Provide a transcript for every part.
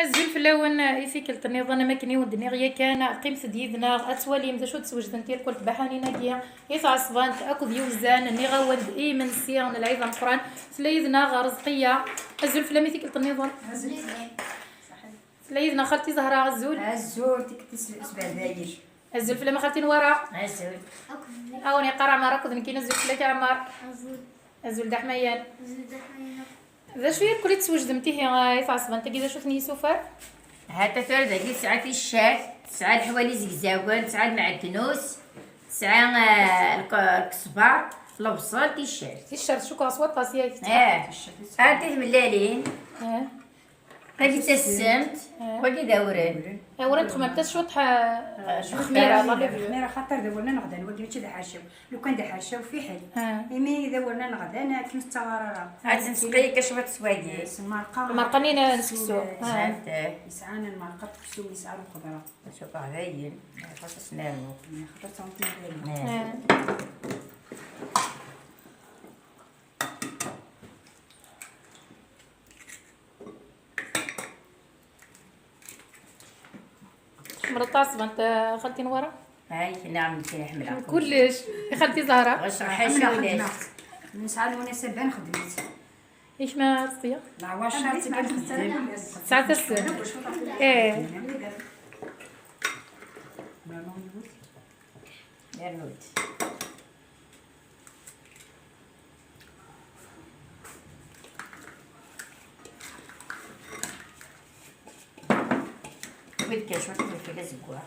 الزلفلاون يفيكلت النظام ماكني ودني غيا كان قيمت ديدنا اتوالي مدا شو تسوجد انت الكل تبحاني ناقيا يتعصبان اكو ديوزان ني غاود اي من سيان العيد القران سلايدنا غرزقيه الزلفلا ميثيكلت النظام سلايدنا خالتي زهره الزول تكتس سبعداير الزلفلا ما خالتي ورا الزول اوني قرع ما ركض نكين الزلفلا كعمر الزول دحميان ذا شويه كلي تسوجد متي هي يتعصبان انت كذا شوفني سوفر هاتا ثالث هذه ساعات الشاك ساعات الحوالي زقزاوان ساعات المعدنوس ساعات الكسبار البصل تيشيرت شو كاصوات قاسيه هادي ملالين هادي تسمت ودي دوران ورا تخممت شو خميره خاطر دورنا نغدا نودي ماشي حاشاو لو كان حاشاو في حل مي دورنا نغدا انا كنت تغرر عاد نسقي كشويه سواقي المرقه نينا نسكسو يسعان المرقه تكسو يسعان الخضره شوف هاين خاص نامو خاطر صوتي مرات عصبة انت خالتي نورا هاي نعم نسينا حملها كلش يا خالتي زهرة واش حاشا ولاش من ساعة المناسبة خدمت ايش ما رصية؟ لا واش خدمت ساعة السن ايه نرنود بدك شويه فلفل زقوا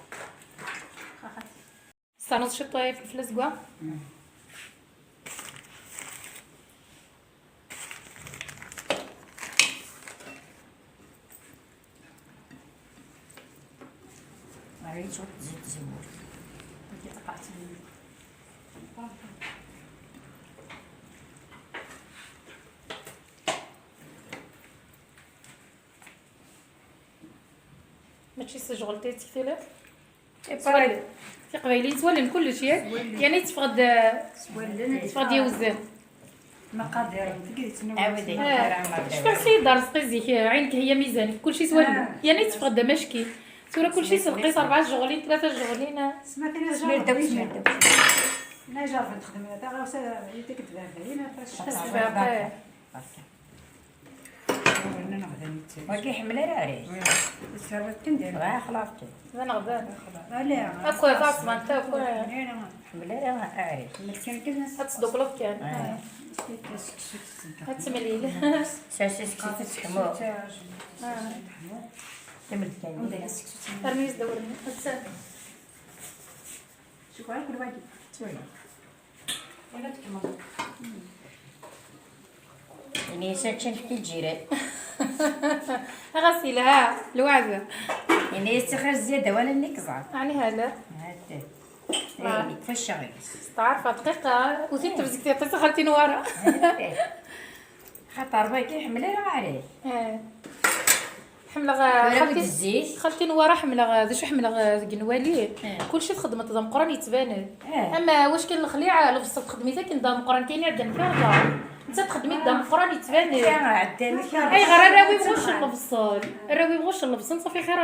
استنوض شطة فلفل زقوا عريت شويه زيت زمور بدي قطعت ماشي سجغلتي تكتلف بارالي في قبيلي تولن كل شيء يعني تفقد يوزن مقادير عاودي شكون سي دار سقيزي عينك هي ميزان كل شيء تولن يعني تفقد مشكي تورا كل شيء سلقيس 4 جغلين 3 جغلين سمعتي انا سمير دوك انا جربت نخدم هذا غير يديك تبان هنا فاش واكي حمله راري الثروات كندير خلاصتي انا غدا لا اكو فاص ما انت حمله راري كان كنا تصدق لك كان هتسمليل ساسس كيف تحمو كمل كان ترميز دورني هتسال شكرا كل واحد ولا تكمل يعني ساكن في الجيران غسيلها الوعدة يعني يستخرج زيادة ولا نكزع يعني هلا هادا كيفاش شغل تعرف دقيقة وزيد تمسكتي عطيتي خالتي نوارة خاطر باكي حملة راه عليه حملة خالتي نوارة حملة ذا شو حملة قنوالي كلشي تخدمت ذا مقران يتبان اما واش كاين الخليعة لو بصح تخدمي كاين ذا مقران كاين عندنا كارطة انت تخدمي ذا مقران يتبان عندنا اي غير الراوي بغوش اللبصال الراوي بغوش اللبص صافي خير